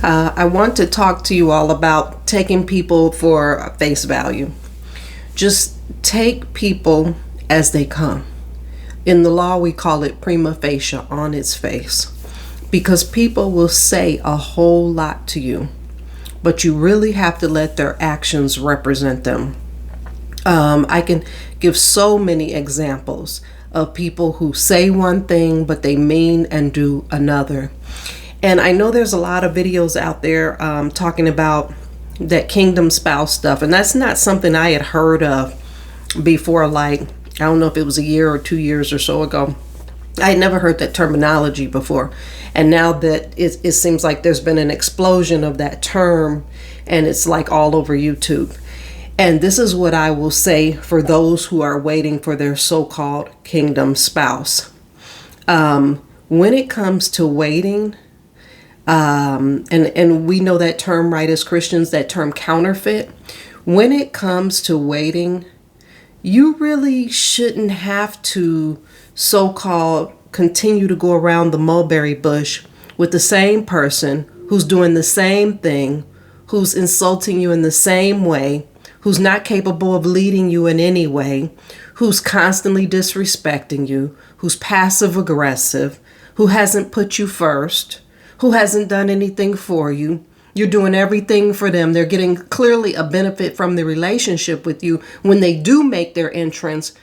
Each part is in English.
I want to talk to you all about taking people for face value. Just take people as they come. In the law, we call it prima facie, on its face, because people will say a whole lot to you, but you really have to let their actions represent them. I can give so many examples of people who say one thing, but they mean and do another. And I know there's a lot of videos out there talking about that kingdom spouse stuff. And that's not something I had heard of before, like, I don't know if it was a year or 2 years or so ago. I had never heard that terminology before. And now that it seems like there's been an explosion of that term, and it's like all over YouTube. And this is what I will say for those who are waiting for their so-called kingdom spouse. When it comes to waiting, and we know that term, right, as Christians, that term counterfeit. When it comes to waiting, you really shouldn't have to so-called continue to go around the mulberry bush with the same person who's doing the same thing, who's insulting you in the same way, who's not capable of leading you in any way, who's constantly disrespecting you, who's passive aggressive, who hasn't put you first, who hasn't done anything for you. You're doing everything for them. They're getting clearly a benefit from the relationship with you when they do make their entrance.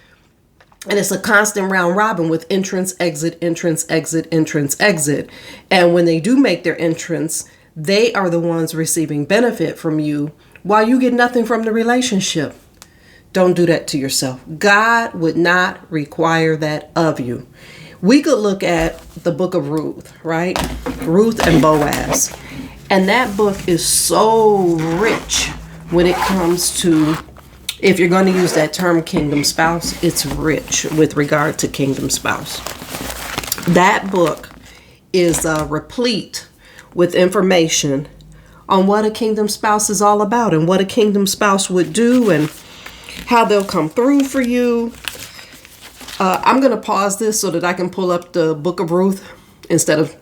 And it's a constant round robin with entrance, exit, entrance, exit, entrance, exit. And when they do make their entrance, they are the ones receiving benefit from you while you get nothing from the relationship. Don't do that to yourself. God would not require that of you. We could look at the book of Ruth, right? Ruth and Boaz. And that book is so rich when it comes to, if you're going to use that term kingdom spouse, it's rich with regard to kingdom spouse. That book is replete with information on what a kingdom spouse is all about and what a kingdom spouse would do and how they'll come through for you. I'm going to pause this so that I can pull up the book of Ruth instead of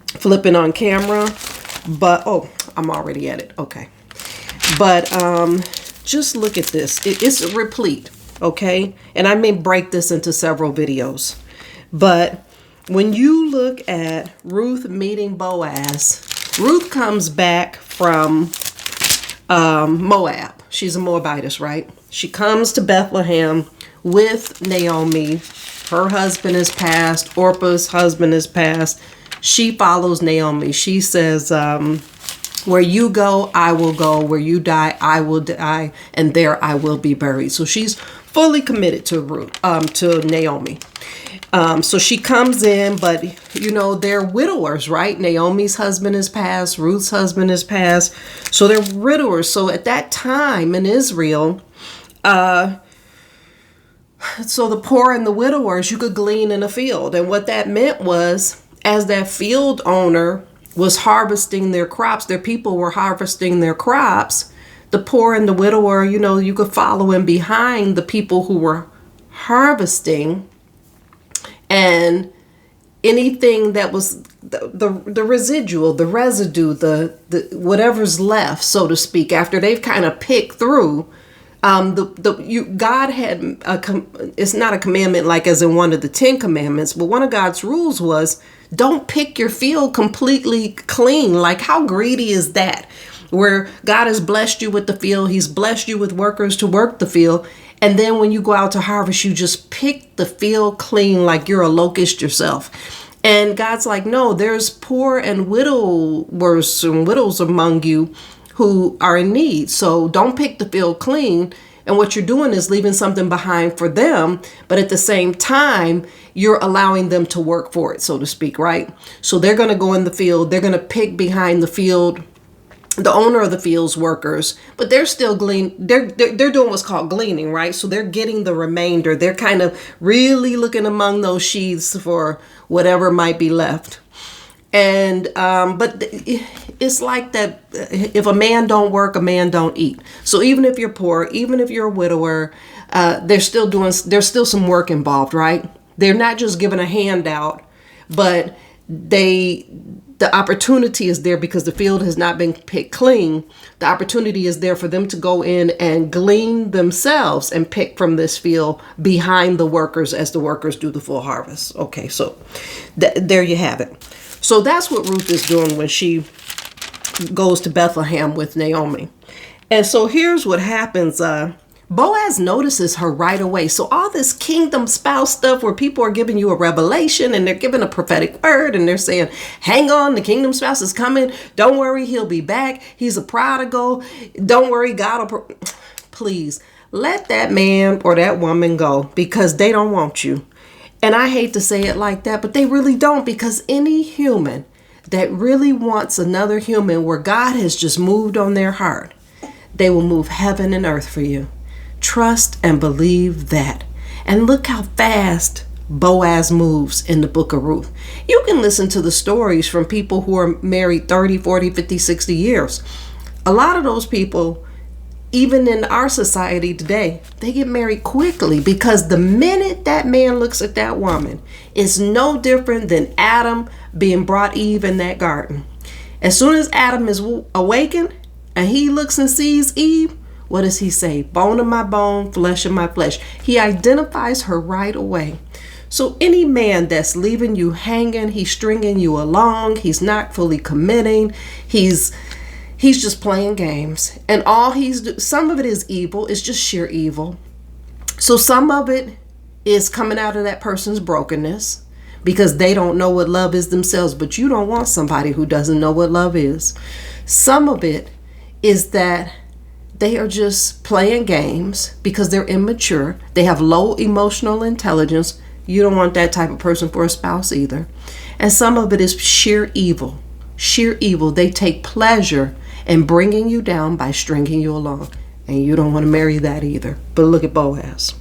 flipping on camera. But, oh, I'm already at it. Okay. But just look at this. It's replete, okay? And I may break this into several videos. But when you look at Ruth meeting Boaz, Ruth comes back from Moab. She's a Moabitess, right? She comes to Bethlehem with Naomi. Her husband is passed. Orpah's husband is passed. She follows Naomi. She says, where you go, I will go. Where you die, I will die. And there I will be buried. So she's fully committed to Naomi. So she comes in, but you know, they're widowers, right? Naomi's husband is passed. Ruth's husband is passed. So they're widowers. So at that time in Israel, so the poor and the widowers, you could glean in a field. And what that meant was, as that field owner was harvesting their crops, their people were harvesting their crops, the poor and the widower, you know, you could follow in behind the people who were harvesting, and anything that was the residual, the residue, the whatever's left, so to speak, after they've kind of picked through, God had it's not a commandment like as in one of the 10 commandments, but one of God's rules was don't pick your field completely clean. Like, how greedy is that? Where God has blessed you with the field, He's blessed you with workers to work the field, and then when you go out to harvest, you just pick the field clean like you're a locust yourself. And God's like, no, there's poor and widowers and widows among you who are in need. So don't pick the field clean. And what you're doing is leaving something behind for them. But at the same time, you're allowing them to work for it, so to speak, right? So they're going to go in the field. They're going to pick behind the field, the owner of the field's workers, but they're still they're doing what's called gleaning, right? So they're getting the remainder. They're kind of really looking among those sheaves for whatever might be left. And but it's like that. If a man don't work, a man don't eat. So even if you're poor, even if you're a widower, there's still some work involved, right? They're not just given a handout, but the the opportunity is there because the field has not been picked clean. The opportunity is there for them to go in and glean themselves and pick from this field behind the workers as the workers do the full harvest. Okay, so there you have it. So that's what Ruth is doing when she goes to Bethlehem with Naomi. And so here's what happens. Boaz notices her right away. So all this kingdom spouse stuff where people are giving you a revelation and they're giving a prophetic word and they're saying, hang on, the kingdom spouse is coming. Don't worry, he'll be back. He's a prodigal. Don't worry, God will... Please let that man or that woman go because they don't want you. And I hate to say it like that, but they really don't, because any human that really wants another human where God has just moved on their heart, they will move heaven and earth for you. Trust and believe that. And look how fast Boaz moves in the book of Ruth. You can listen to the stories from people who are married 30, 40, 50, 60 years. A lot of those people, even in our society today, they get married quickly because the minute that man looks at that woman, it's no different than Adam being brought Eve in that garden. As soon as Adam is awakened and he looks and sees Eve, what does he say? Bone of my bone, flesh of my flesh. He identifies her right away. So any man that's leaving you hanging, he's stringing you along, he's not fully committing, he's just playing games. And some of it is evil, it's just sheer evil. So some of it is coming out of that person's brokenness because they don't know what love is themselves, but you don't want somebody who doesn't know what love is. Some of it is that they are just playing games because they're immature. They have low emotional intelligence. You don't want that type of person for a spouse either. And some of it is sheer evil. Sheer evil. They take pleasure in bringing you down by stringing you along. And you don't want to marry that either. But look at Boaz.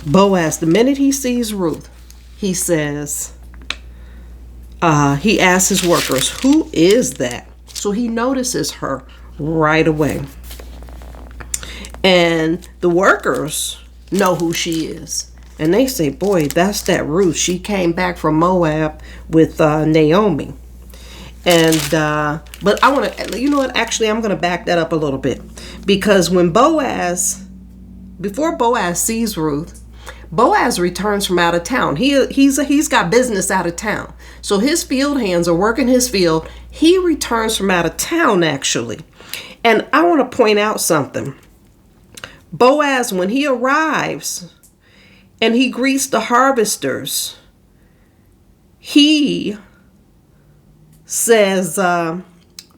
Boaz, the minute he sees Ruth, he says, he asks his workers, who is that? So he notices her right away. And the workers know who she is. And they say, boy, that's that Ruth. She came back from Moab with Naomi. And, but I want to, you know what, actually, I'm going to back that up a little bit. Because before Boaz sees Ruth, Boaz returns from out of town. He's got business out of town. So his field hands are working his field. He returns from out of town, actually. And I want to point out something. Boaz, when he arrives and he greets the harvesters, he says, the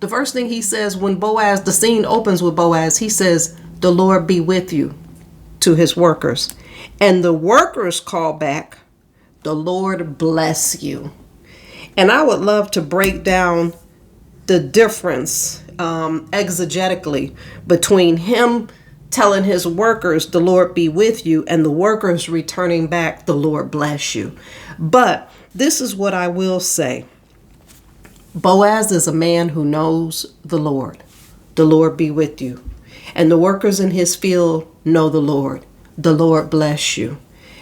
first thing he says when the scene opens with Boaz, he says, the Lord be with you, to his workers. And the workers call back, the Lord bless you. And I would love to break down the difference exegetically between him telling his workers, the Lord be with you, and the workers returning back, the Lord bless you. But this is what I will say. Boaz is a man who knows the Lord. The Lord be with you. And the workers in his field know the Lord. The Lord bless you.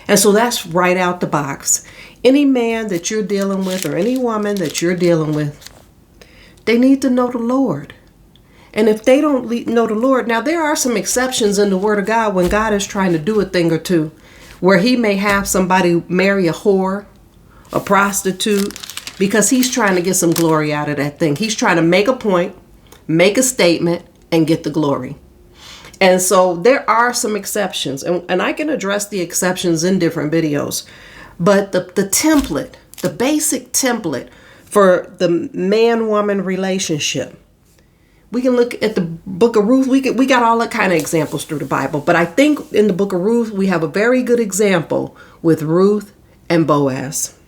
And so that's right out the box. Any man that you're dealing with or any woman that you're dealing with, they need to know the Lord. And if they don't know the Lord, now there are some exceptions in the Word of God when God is trying to do a thing or two, where he may have somebody marry a whore, a prostitute, because he's trying to get some glory out of that thing. He's trying to make a point, make a statement, and get the glory. And so there are some exceptions, and I can address the exceptions in different videos. But the template, the basic template for the man-woman relationship, we can look at the book of Ruth. We got all that kind of examples through the Bible. But I think in the book of Ruth, we have a very good example with Ruth and Boaz.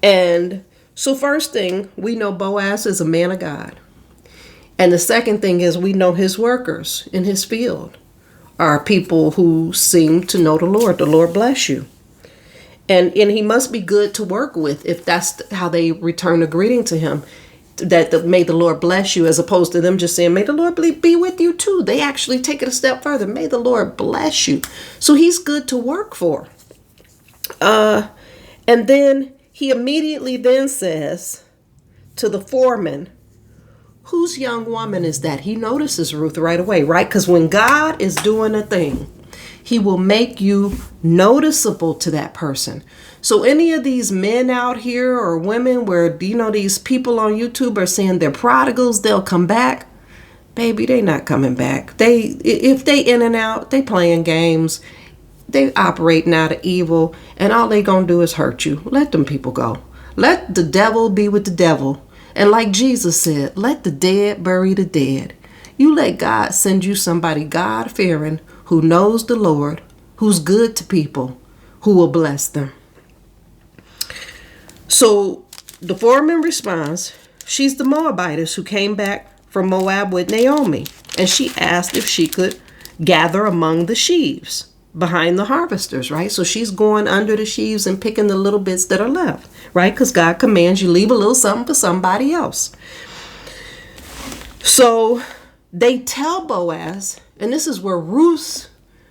And so first thing, we know Boaz is a man of God. And the second thing is we know his workers in his field are people who seem to know the Lord. The Lord bless you. And he must be good to work with if that's how they return a greeting to him. That may the Lord bless you, as opposed to them just saying, may the Lord be with you too. They actually take it a step further. May the Lord bless you. So he's good to work for. And then he immediately then says, to the foreman, whose young woman is that? He notices Ruth right away, right? Because when God is doing a thing, he will make you noticeable to that person. So any of these men out here or women where, these people on YouTube are saying they're prodigals, they'll come back. Baby, they not coming back. If they in and out, they playing games. They operating out of evil, and all they gonna do is hurt you. Let them people go. Let the devil be with the devil. And like Jesus said, let the dead bury the dead. You let God send you somebody God-fearing, who knows the Lord, who's good to people, who will bless them. So the foreman responds, she's the Moabitess who came back from Moab with Naomi, and she asked if she could gather among the sheaves behind the harvesters, right? So she's going under the sheaves and picking the little bits that are left, right? Because God commands you leave a little something for somebody else. So they tell Boaz, and this is where Ruth,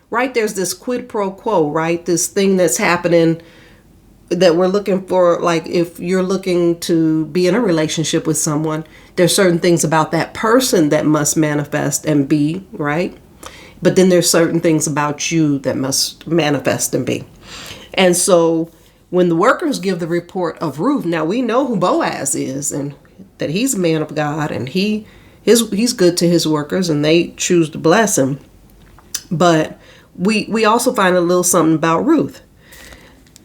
right? There's this quid pro quo, right? This thing that's happening that we're looking for, like if you're looking to be in a relationship with someone, there's certain things about that person that must manifest and be, right? But then there's certain things about you that must manifest and be. And so when the workers give the report of Ruth, now we know who Boaz is and that he's a man of God and he's good to his workers and they choose to bless him. But we also find a little something about Ruth.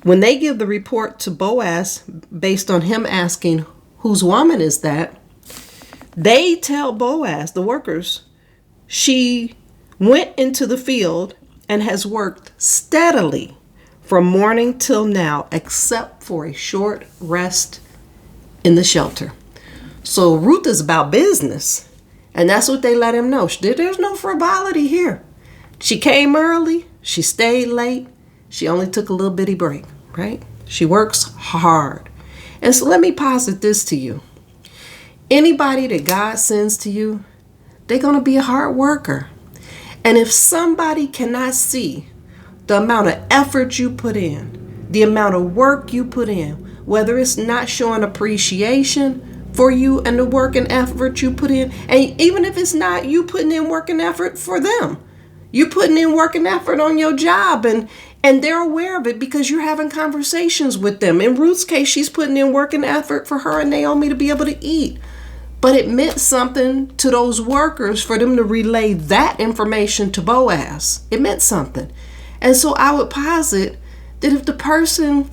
When they give the report to Boaz based on him asking whose woman is that, they tell Boaz, the workers, she went into the field and has worked steadily from morning till now, except for a short rest in the shelter. So Ruth is about business, and that's what they let him know. There's no frivolity here. She came early, she stayed late, she only took a little bitty break, right? She works hard. And so let me posit this to you. Anybody that God sends to you, they're going to be a hard worker. And if somebody cannot see the amount of effort you put in, the amount of work you put in, whether it's not showing appreciation for you and the work and effort you put in, and even if it's not you putting in work and effort for them, you putting in work and effort on your job, and they're aware of it because you're having conversations with them. In Ruth's case, she's putting in work and effort for her and Naomi to be able to eat. But it meant something to those workers for them to relay that information to Boaz. It meant something. And so I would posit that if the person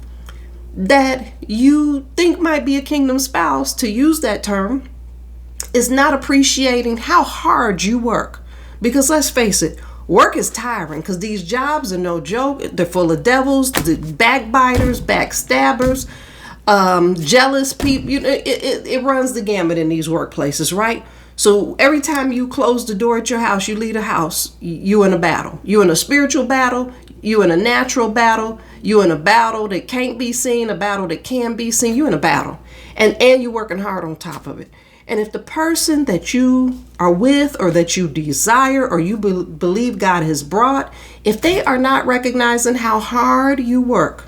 that you think might be a kingdom spouse, to use that term, is not appreciating how hard you work. Because let's face it, work is tiring because these jobs are no joke. They're full of devils, the backbiters, backstabbers, jealous people. It runs the gamut in these workplaces, right? So every time you close the door at your house, you leave the house, you in a battle. You in a spiritual battle, you in a natural battle, you in a battle that can't be seen, a battle that can be seen. You in a battle, and you're working hard on top of it. And if the person that you are with or that you desire or you believe God has brought, if they are not recognizing how hard you work,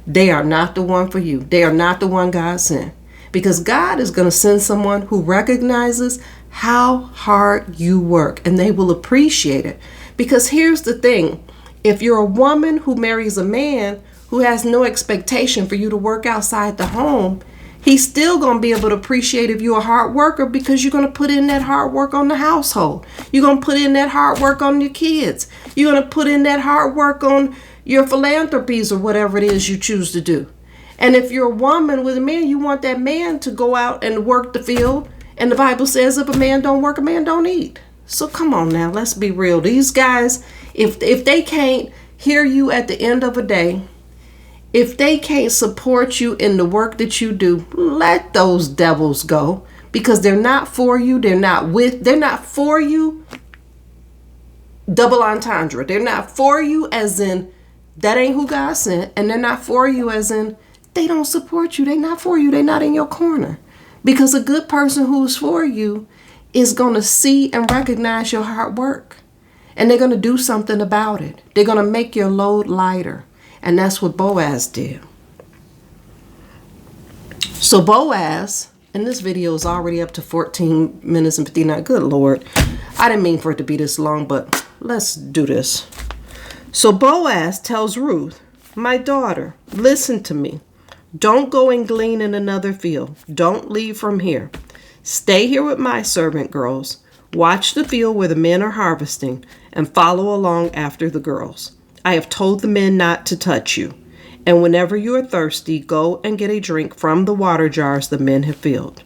they are not the one for you. They are not the one God sent. Because God is going to send someone who recognizes how hard you work, and they will appreciate it. Because here's the thing. If you're a woman who marries a man who has no expectation for you to work outside the home, he's still going to be able to appreciate if you're a hard worker because you're going to put in that hard work on the household. You're going to put in that hard work on your kids. You're going to put in that hard work on your philanthropies or whatever it is you choose to do. And if you're a woman with a man, you want that man to go out and work the field. And the Bible says if a man don't work, a man don't eat. So come on now, let's be real. These guys, if they can't hear you at the end of a day, if they can't support you in the work that you do, let those devils go, because they're not for you. They're not for you. Double entendre. They're not for you as in that ain't who God sent. And they're not for you as in they don't support you. They're not for you. They're not in your corner. Because a good person who's for you is going to see and recognize your hard work. And they're going to do something about it. They're going to make your load lighter. And that's what Boaz did. So Boaz And this video is already up to 14 minutes and 59. Good Lord. I didn't mean for it to be this long, but let's do this. So Boaz tells Ruth, my daughter, listen to me. Don't go and glean in another field. Don't leave from here. Stay here with my servant girls. Watch the field where the men are harvesting and follow along after the girls. I have told the men not to touch you. And whenever you are thirsty, go and get a drink from the water jars the men have filled.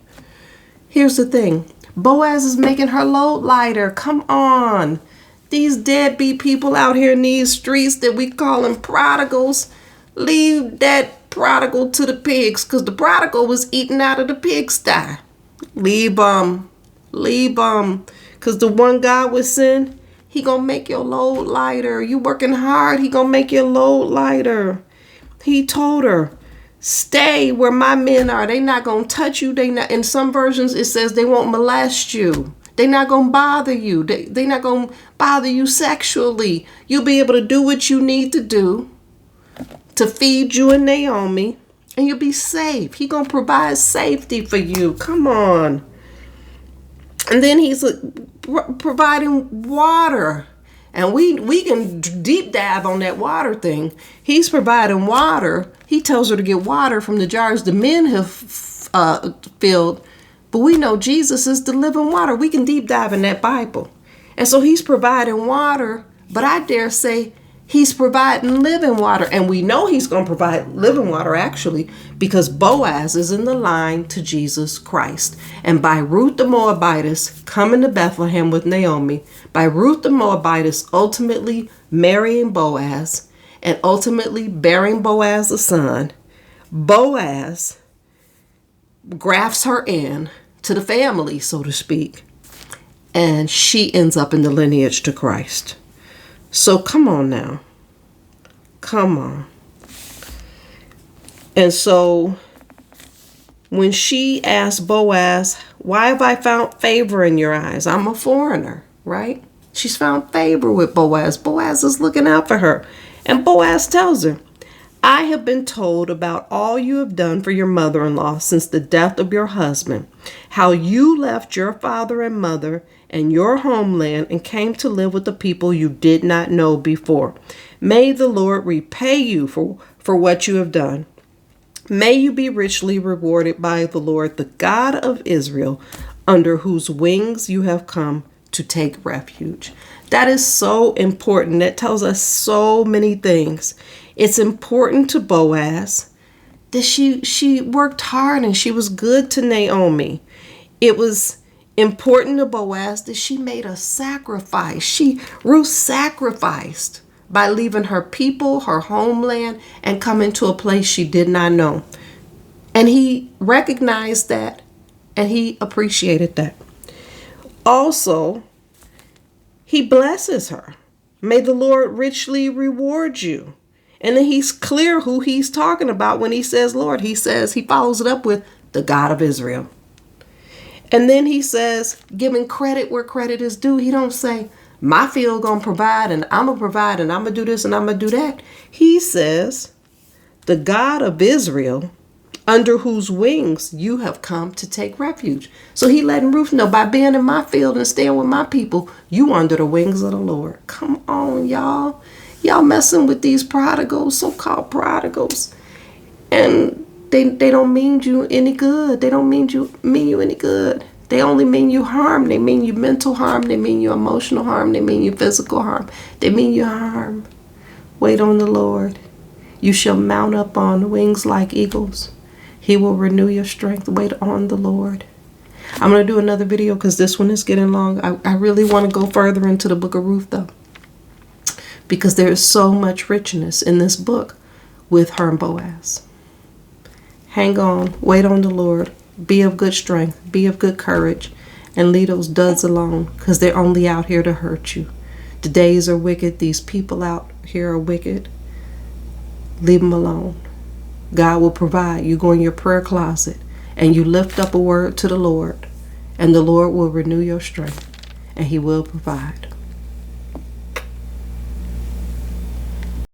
Here's the thing. Boaz is making her load lighter. Come on. These deadbeat people out here in these streets that we call them prodigals, leave that prodigal to the pigs, because the prodigal was eating out of the pigsty. Leave them. Because the one God would send, he gonna make your load lighter. You working hard, he gonna make your load lighter. He told her, stay where my men are. They not going to touch you. They not. In some versions, it says they won't molest you. They not going to bother you. They not going to bother you sexually. You'll be able to do what you need to do to feed you and Naomi, and you'll be safe. He going to provide safety for you. Come on. And then he's providing water. And we can deep dive on that water thing. He's providing water. He tells her to get water from the jars the men have filled. But we know Jesus is the living water. We can deep dive in that Bible. And so he's providing water. But I dare say he's providing living water. And we know he's going to provide living water, actually, because Boaz is in the line to Jesus Christ. And by Ruth the Moabitess coming to Bethlehem with Naomi, by Ruth the Moabitess ultimately marrying Boaz and ultimately bearing Boaz a son, Boaz grafts her in to the family, so to speak, and she ends up in the lineage to Christ. So come on now. Come on. And so when she asked Boaz, why have I found favor in your eyes? I'm a foreigner, right? She's found favor with Boaz. Boaz is looking out for her. And Boaz tells her, I have been told about all you have done for your mother-in-law since the death of your husband, how you left your father and mother and your homeland and came to live with the people you did not know before. May the Lord repay you for what you have done. May you be richly rewarded by the Lord, the God of Israel, under whose wings you have come to take refuge. That is so important. That tells us so many things. It's important to Boaz that she worked hard and she was good to Naomi. It was important to Boaz that she made a sacrifice. Ruth sacrificed by leaving her people, her homeland, and coming to a place she did not know. And he recognized that and he appreciated that. Also, he blesses her. May the Lord richly reward you. And then he's clear who he's talking about when he says Lord. He follows it up with the God of Israel. And then he says, giving credit where credit is due. He don't say, my field gonna provide and I'm gonna provide and I'm gonna do this and I'm gonna do that. He says, the God of Israel, under whose wings you have come to take refuge. So he letting Ruth know, by being in my field and staying with my people, you under the wings of the Lord. Come on, y'all. Y'all messing with these prodigals, so-called prodigals. And they don't mean you any good. They don't mean you any good. They only mean you harm. They mean you mental harm. They mean you emotional harm. They mean you physical harm. They mean you harm. Wait on the Lord. You shall mount up on wings like eagles. He will renew your strength. Wait on the Lord. I'm going to do another video because this one is getting long. I really want to go further into the book of Ruth, though, because there is so much richness in this book with her and Boaz. Hang on. Wait on the Lord. Be of good strength. Be of good courage. And leave those duds alone, because they're only out here to hurt you. The days are wicked. These people out here are wicked. Leave them alone. God will provide. You go in your prayer closet and you lift up a word to the Lord, and the Lord will renew your strength and he will provide.